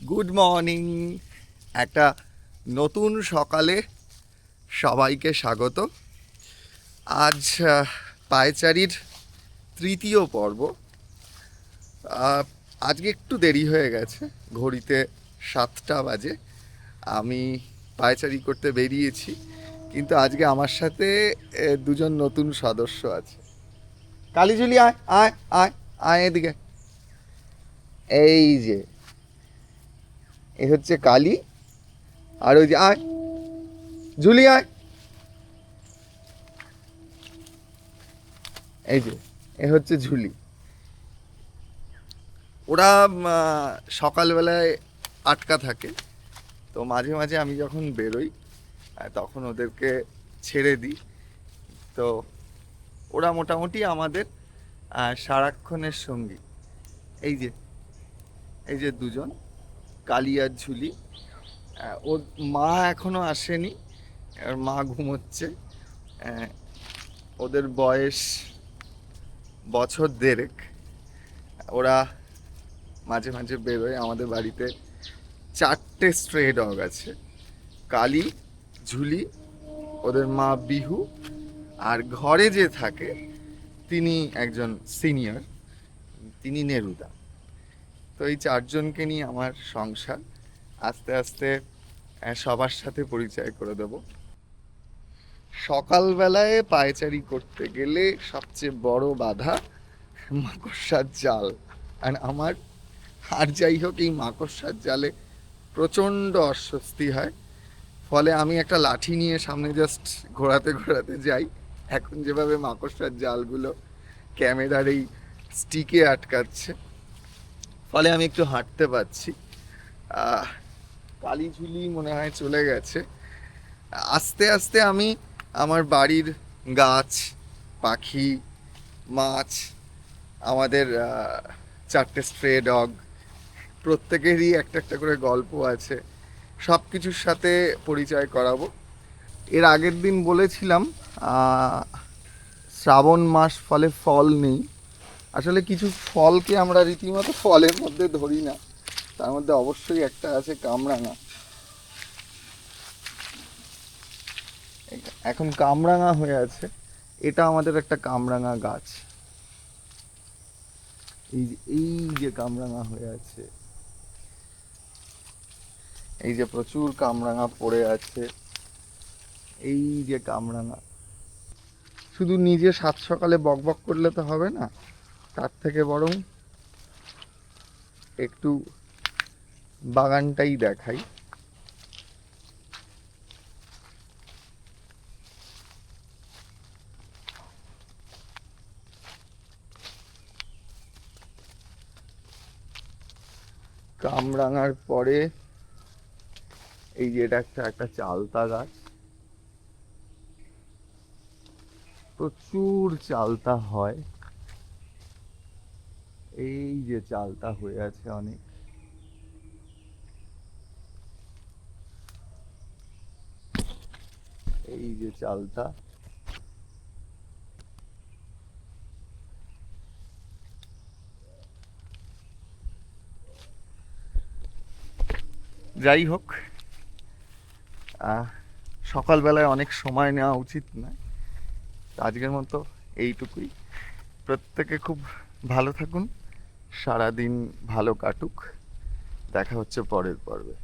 Good morning. একটা নতুন সকালে সবাইকে স্বাগত। আজ পায়চারির তৃতীয় পর্ব। আজকে একটু দেরি হয়ে গেছে, ঘড়িতে 7টা বাজে। আমি পায়চারি করতে বেরিয়েছি, কিন্তু আজকে আমার সাথে দুজন নতুন সদস্য আছে। কালীঝুলি, আয় আয় আয় আয় এদিকে। এই যে এ হচ্ছে কালী, আর ওই যে আয় ঝুলি আয়, এই যে এ হচ্ছে ঝুলি। ওরা সকালবেলায় আটকা থাকে, তো মাঝে মাঝে আমি যখন বেরোই তখন ওদেরকে ছেড়ে দিই। তো ওরা মোটামুটি আমাদের সারাক্ষণের সঙ্গী। এই যে এই যে দুজন, কালী আর ঝুলি। ওর মা এখনো আসেনি, আর মা ঘুমোচ্ছে। আহ, ওদের বয়স বছর দেড়েক। ওরা মাঝে মাঝে বেরোয়। আমাদের বাড়িতে 4টে স্ট্রে ডগ আছে, কালী, ঝুলি, ওদের মা বিহু, আর ঘরে যে থাকে তিনি একজন সিনিয়র, তিনি নেরুদা। তো এই 4জনকে নিয়ে আমার সংসার। আস্তে আস্তে সবার সাথে পরিচয় করে দেব। সকালবেলায় পায়চারি করতে গেলে সবচেয়ে বড় বাধা মাকড়সার জাল। আর আমার, আর যাই হোক, এই মাকড়সার জালে প্রচণ্ড অস্বস্তি হয়। ফলে আমি একটা লাঠি নিয়ে সামনে জাস্ট ঘোরাতে ঘোরাতে যাই। এখন যেভাবে মাকড়সার জালগুলো ক্যামেরার এই স্টিকে আটকাচ্ছে, ফলে আমি একটু হাঁটতে পারছি। কালীঝুলি মনে হয় চলে গেছে। আস্তে আস্তে আমি আমার বাড়ির গাছ, পাখি, মাছ, আমাদের 4টে স্ট্রে ডগ, প্রত্যেকেরই একটা একটা করে গল্প আছে, সব কিছুর সাথে পরিচয় করাবো। এর আগের দিন বলেছিলাম শ্রাবণ মাস, ফলে ফল নেই। আসলে কিছু ফলকে আমরা রীতিমতো ফলের মধ্যে ধরি না, তার মধ্যে অবশ্যই একটা আছে কামরাঙা। এখন কামরাঙা হয়ে আছে, এটা আমাদের একটা কামরাঙা গাছ। এই যে কামরাঙা হয়ে আছে, এই যে প্রচুর কামরাঙা পড়ে আছে, এই যে কামরাঙা। শুধু নিজে সাত সকালে বক বক করলে তো হবে না, তার থেকে বরং একটু বাগানটাই দেখাই। কামরাঙার পরে এই যে এটা একটা একটা চালতা গাছ, প্রচুর চালতা হয়। এই যে চালতা হয়ে আছে অনেক, এই যে চালতা। যাই হোক, সকালবেলায় অনেক সময় নেওয়া উচিত নয়। আজকের মতো এইটুকুই। প্রত্যেকে খুব ভালো থাকুন, সারাদিন ভালো কাটুক। দেখা হচ্ছে পরের পর্বে।